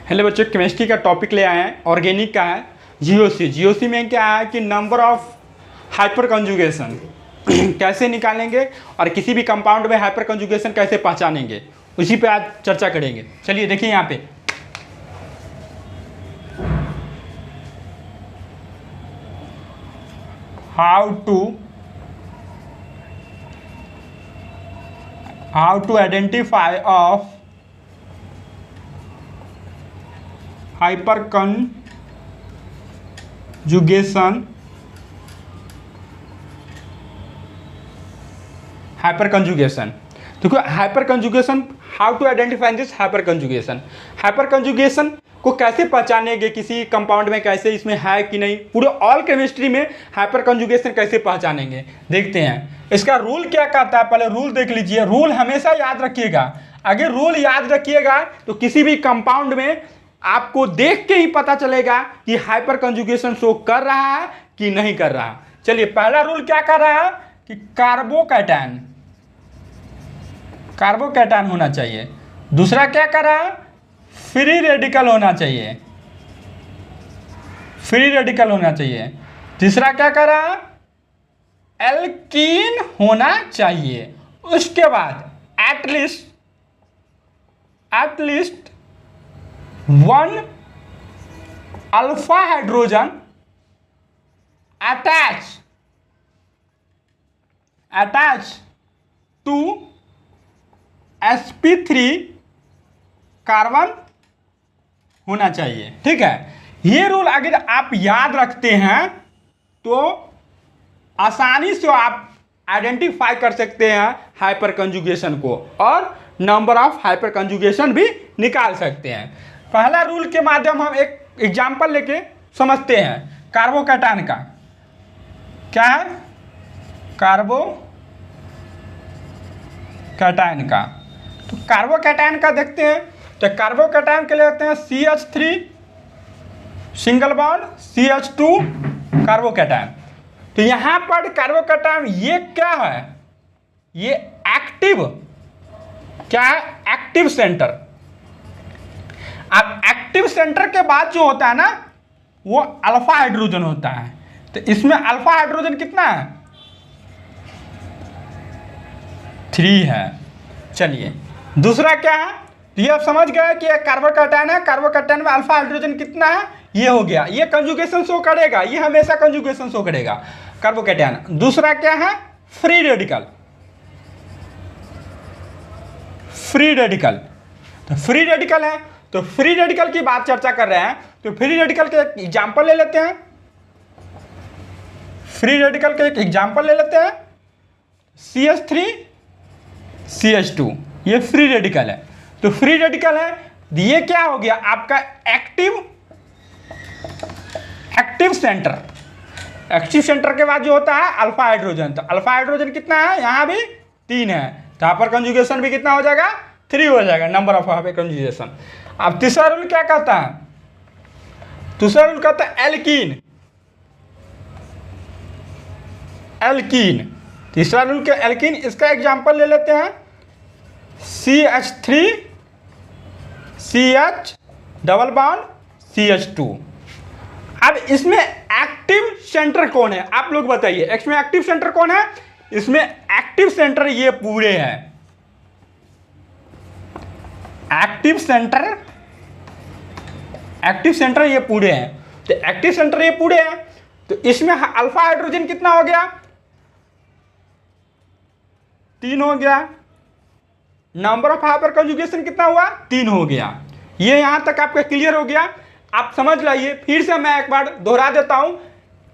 Hello बच्चों, chemistry का topic ले आए हैं, ऑर्गेनिक का है। जीओसी जीओसी में क्या है कि नंबर ऑफ हाइपर कंजुगेशन कैसे निकालेंगे और किसी भी कंपाउंड में हाइपर कंजुगेशन कैसे पहचानेंगे, उसी पे आज चर्चा करेंगे। चलिए देखिए यहाँ पे how to identify of hyperconjugation देखो hyperconjugation, how to identify this hyperconjugation को कैसे पहचानेंगे, किसी कंपाउंड में कैसे इसमें है कि नहीं, पूरे ऑल केमिस्ट्री में हाइपर कंजुगेशन कैसे पहचानेंगे देखते हैं। इसका रूल क्या कहता है, पहले रूल देख लीजिए। रूल हमेशा याद रखिएगा, अगर रूल याद रखिएगा तो किसी भी कंपाउंड में आपको देख के ही पता चलेगा कि हाइपर कंजुगेशन शो कर रहा है कि नहीं कर रहा। चलिए पहला रूल क्या कर रहा है कि कार्बोकैटायन होना चाहिए। दूसरा क्या कर रहा है, फ्री रेडिकल होना चाहिए, तीसरा क्या कर रहा है, एल्कीन होना चाहिए। उसके बाद at least one alpha hydrogen attach to sp3 carbon होना चाहिए। ठीक है, ये रूल अगर आप याद रखते हैं तो आसानी से आप आइडेंटिफाई कर सकते हैं हाइपर कंजुगेशन को और नंबर ऑफ हाइपर कंजुगेशन भी निकाल सकते हैं। पहला रूल के माध्यम हम एक एग्जांपल लेके समझते हैं। कार्बोकैटायन का क्या है, कार्बोकैटायन का, तो कार्बोकैटायन का देखते हैं। तो कार्बोकैटायन के लिए लेते हैं CH3 single bond CH2 carbocation. तो यहां पर कार्बोकैटायन ये क्या है, ये एक्टिव सेंटर। अब एक्टिव सेंटर के बाद जो होता है ना वो अल्फा हाइड्रोजन होता है। तो इसमें अल्फा हाइड्रोजन कितना है, 3 है। चलिए दूसरा क्या है, ये आप समझ गए कि एक कार्बोकैटायन है, कार्बोकैटायन में अल्फा हाइड्रोजन कितना है, ये हो गया, ये कंजुगेशन शो करेगा, ये हमेशा कंजुगेशन शो करेगा कार्बोकैटायन। दूसरा क्या है, फ्री रेडिकल। तो फ्री रेडिकल है, तो फ्री रेडिकल की बात चर्चा कर रहे हैं। तो फ्री रेडिकल के एक एग्जांपल ले लेते हैं, CH3 CH2, ये फ्री रेडिकल है। तो फ्री रेडिकल है, ये क्या हो गया आपका एक्टिव सेंटर के बाद जो होता है अल्फा हाइड्रोजन। तो अल्फा हाइड्रोजन कितना है, यहां भी 3 है, तो यहां पर कंजुगेशन भी कितना हो जाएगा, 3 हो जाएगा, नंबर ऑफ हाइपर कंजुगेशन। अब तीसरा रूल क्या कहता है, एल्कीन। तीसरा रूल क्या, एल्कीन। इसका एग्जांपल ले लेते हैं CH3 CH double bond CH2। अब इसमें एक्टिव सेंटर कौन है, आप लोग बताइए, इसमें एक्टिव सेंटर कौन है। इसमें एक्टिव सेंटर ये पूरे हैं, एक्टिव सेंटर ये पूरे हैं। तो एक्टिव सेंटर ये पूरे हैं, तो इसमें अल्फा हाइड्रोजन कितना हो गया, 3 हो गया। नंबर ऑफ हाइपर कंजुगेशन कितना हुआ, 3 हो गया। ये यहां तक आपका क्लियर हो गया, आप समझ लाइए। फिर से मैं एक बार दोहरा देता हूं,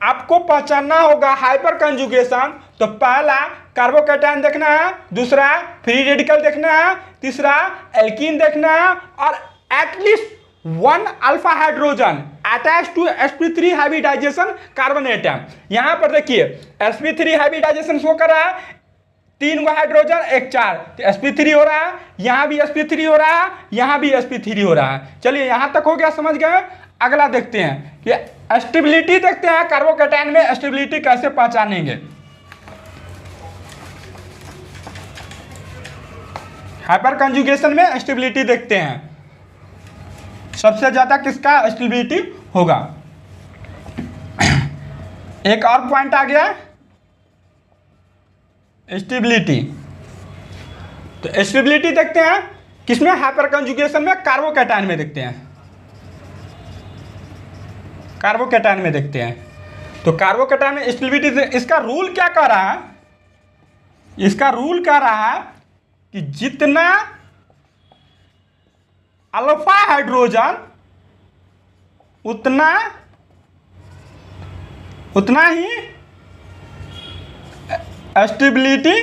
आपको पहचानना होगा हाइपर कंजुगेशन। तो पहला कार्बोकैटायन देखना है, दूसरा फ्री रेडिकल देखना है, तीसरा एल्कीन देखना है, और at least 1 alpha hydrogen attach to sp3 hybridisation carbon atom. यहां पर देखिए sp3 हाइब्रिडाइजेशन शो कर रहा है, 3 गो हाइड्रोजन 1 4, तो sp3 हो रहा है, यहां भी sp3 हो रहा है, यहां भी sp3 हो रहा है। चलिए यहां तक हो गया, समझ गए। अगला देखते हैं कि स्टेबिलिटी देखते हैं, कार्बोकैटायन में स्टेबिलिटी कैसे पहचानेंगे। हाइपर कंजुगेशन में स्टेबिलिटी देखते हैं। सबसे ज़्यादा किसका स्टेबिलिटी होगा। एक और पॉइंट आ गया स्टेबिलिटी। तो स्टेबिलिटी देखते हैं किसमें, हाइपर कंजुगेशन में, कार्बोकैटायन में देखते हैं, कार्बोकैटायन में देखते हैं। तो कार्बोकैटायन में स्टेबिलिटी, इसका रूल क्या कह रहा है, इसका रूल कह रहा है कि जितना अल्फा हाइड्रोजन उतना ही स्टेबिलिटी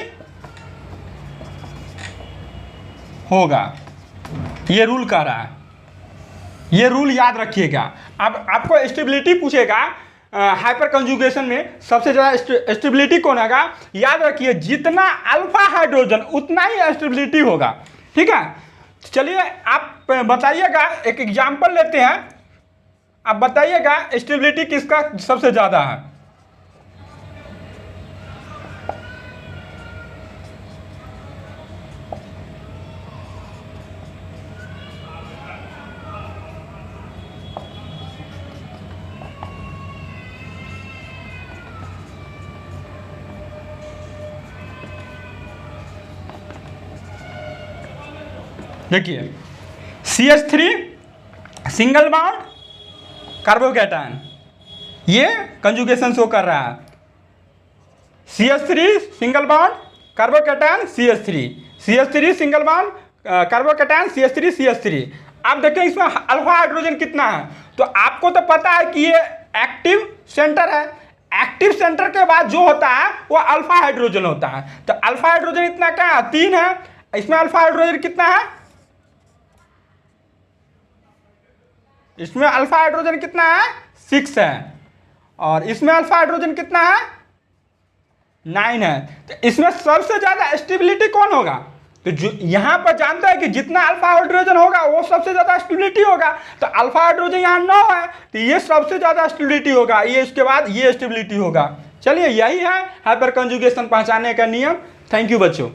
होगा, ये रूल कह रहा है। ये रूल याद रखिएगा। अब आपको स्टेबिलिटी पूछेगा हाइपर कंजुगेशन में सबसे ज़्यादा स्टेबिलिटी कौन होगा, याद रखिए जितना अल्फा हाइड्रोजन उतना ही स्टेबिलिटी होगा। ठीक है, चलिए आप बताइएगा, एक एग्जांपल लेते हैं, आप बताइएगा स्टेबिलिटी किसका सबसे ज़्यादा है। देखिए CH3 सिंगल बॉन्ड कार्बोकैटायन, ये कंजुगेशन शो कर रहा है। CH3 single bond carbocation CH3 single bond carbocation CH3। आप देखें इसमें अल्फा हाइड्रोजन कितना है, तो आपको तो पता है कि ये एक्टिव सेंटर है। एक्टिव सेंटर के बाद जो होता है वो अल्फा हाइड्रोजन होता है। तो अल्फा हाइड्रोजन इतना क्या है, 3 है। इसमें अल्फा हाइड्रोजन कितना है, इसमें अल्फा हाइड्रोजन कितना है, 6 है। और इसमें अल्फा हाइड्रोजन कितना है, 9 है। तो इसमें सबसे ज्यादा स्टेबिलिटी कौन होगा, तो जो यहां पर जानता है कि जितना अल्फा हाइड्रोजन होगा वो सबसे ज्यादा स्टेबिलिटी होगा। तो अल्फा हाइड्रोजन यहाँ 9 है, तो ये सबसे ज्यादा स्टेबिलिटी होगा, ये इसके बाद ये स्टेबिलिटी होगा। चलिए यही है हाइपर कंजुगेशन पहचानने का नियम। थैंक यू बच्चों।